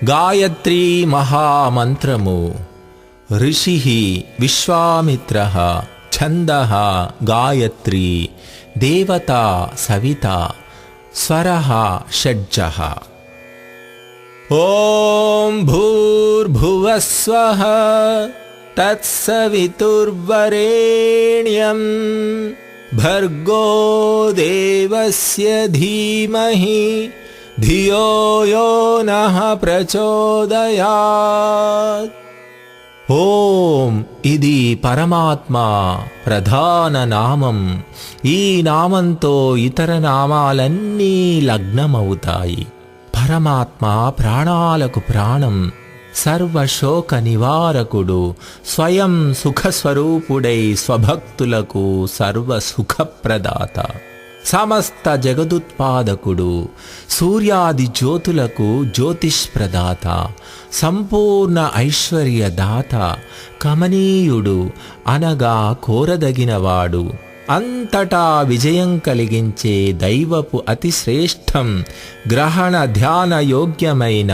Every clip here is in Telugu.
గాయత్రీ మహామంత్రము. ఋషి విశ్వామిత్ర, ఛందః గాయత్రీ, దేవత సవిత, స్వరః షడ్జః. ఓం భూర్భువస్వః తత్సవితుర్వరేణ్యం భర్గో దేవస్య ధీమహి ధియో యో నః ప్రచోదయాత్. ఓం ఇది పరమాత్మ ప్రధాన నామం. ఈ నామంతో ఇతర నామాలన్నీ లగ్నమవుతాయి. పరమాత్మ ప్రాణాలకు ప్రాణం, సర్వశోక నివారకుడు, స్వయం సుఖస్వరూపుడై స్వభక్తులకు సర్వసుఖప్రదాత, సమస్త జగదుత్పాదకుడు, సూర్యాది జ్యోతులకు జ్యోతిష్ప్రదాత, సంపూర్ణ ఐశ్వర్యదాత, కమనీయుడు అనగా కోరదగినవాడు, అంతటా విజయం కలిగించే దైవపు అతిశ్రేష్టం, గ్రహణ ధ్యాన యోగ్యమైన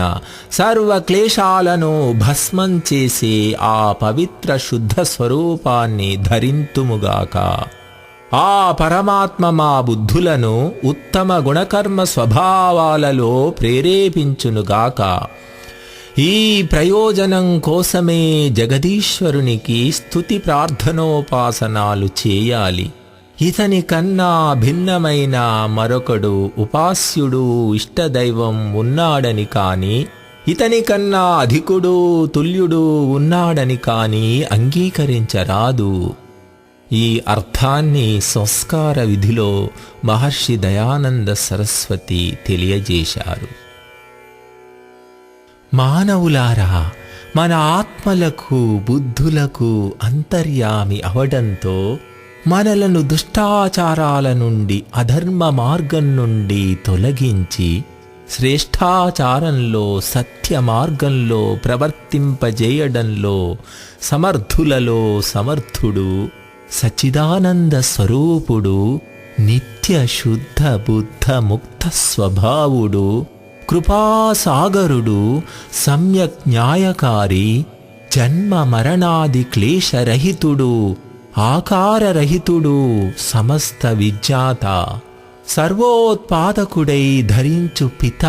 సర్వక్లేశాలను భస్మం చేసే ఆ పవిత్ర శుద్ధ స్వరూపాన్ని ధరింతుముగాక. ఆ పరమాత్మ మా బుద్ధులను ఉత్తమ గుణకర్మ స్వభావాలలో ప్రేరేపించునుగాక. ఈ ప్రయోజనం కోసమే జగదీశ్వరునికి స్తుతి ప్రార్థనోపాసనాలు చేయాలి. ఇతని కన్నా భిన్నమైన మరొకడు ఉపాస్యుడు ఇష్టదైవం ఉన్నాడని కాని, ఇతని కన్నా అధికుడు తుల్యుడు ఉన్నాడని కాని అంగీకరించరాదు. ఈ అర్థాన్ని సంస్కార విధిలో మహర్షి దయానంద సరస్వతి తెలియజేశారు. మానవులారా, మన ఆత్మలకు బుద్ధులకు అంతర్యామి అవడంతో మనలను దుష్టాచారాల నుండి, అధర్మ మార్గం నుండి తొలగించి శ్రేష్ఠాచారంలో, సత్య మార్గంలో ప్రవర్తింపజేయడంలో సమర్థులలో సమర్థుడు, సచ్చిదానంద స్వరూపుడు, నిత్య శుద్ధ బుద్ధ ముక్త స్వభావుడు, కృపాసాగరుడు, సమ్యక్ న్యాయకారి, జన్మ మరణాది క్లేశరహితుడు, ఆకారరహితుడు, సమస్త విజ్ఞాత, సర్వోత్పాదకుడై ధరించు పిత,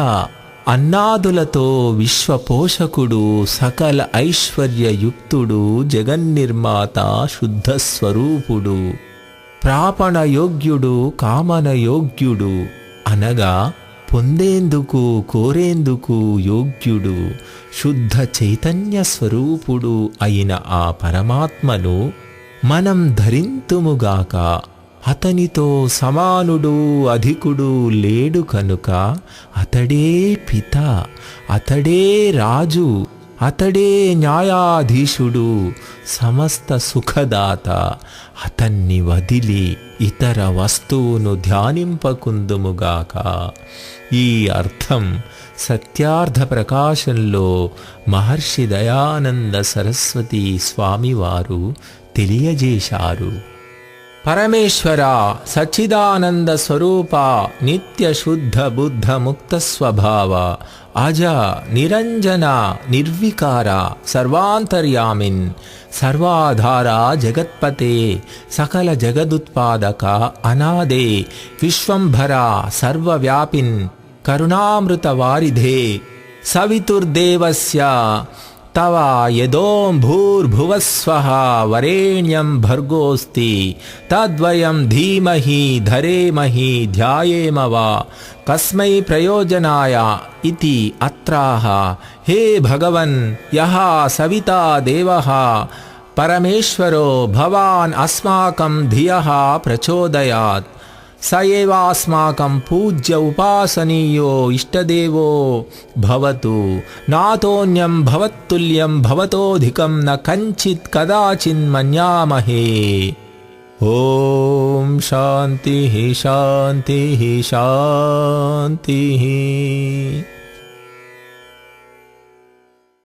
అన్నాదులతో విశ్వపోషకుడు, సకల ఐశ్వర్యయుక్తుడు, జగన్నిర్మాత, శుద్ధస్వరూపుడు, ప్రాపణయోగ్యుడు, కామనయోగ్యుడు అనగా పొందేందుకు కోరేందుకు యోగ్యుడు, శుద్ధ చైతన్య స్వరూపుడు అయిన ఆ పరమాత్మను మనం ధరింతుముగాక. అతనితో సమానుడు అధికుడు లేడు కనుక అతడే పిత, అతడే రాజు, అతడే న్యాయాధీశుడు, సమస్త సుఖదాత. అతన్ని వదిలి ఇతర వస్తువును ధ్యానింపకుందుముగాక. ఈ అర్థం సత్యార్థ ప్రకాశంలో మహర్షి దయానంద సరస్వతి స్వామివారు తెలియజేశారు. పరమేశ్వర సచ్చిదానంద స్వరూప, నిత్య శుద్ధ బుద్ధ ముక్త స్వభావ, అజ నిరంజన నిర్వికార, సర్వాంతర్యామిన్, సర్వాధార, జగత్పతే, సకల జగదుత్పాదక, అనాదే, విశ్వంభర, సర్వవ్యాపిన్, కరుణామృత వారిధే, సవితుర్దేవస్య తవ యదోం భూర్భువస్వః వరేణ్యం భర్గోస్తి తద్వయం ధీమహి ధరేమహి ధ్యాయేమ వా కస్మై ప్రయోజనాయ ఇతి అత్రాహ. హే భగవన్, యః సవితా దేవః పరమేశ్వరో భవాన్ అస్మాకం ధియః ప్రచోదయాత్. స ఏవాస్మాకం పూజ్య ఉపాసనీయో ఇష్టదేవో భవతు. నాతోన్యం భవత్తుల్యం భవతోధికం న కంచిత్ కదాచిన్ మన్యామహే. ఓం శాంతి శాంతి శాంతి.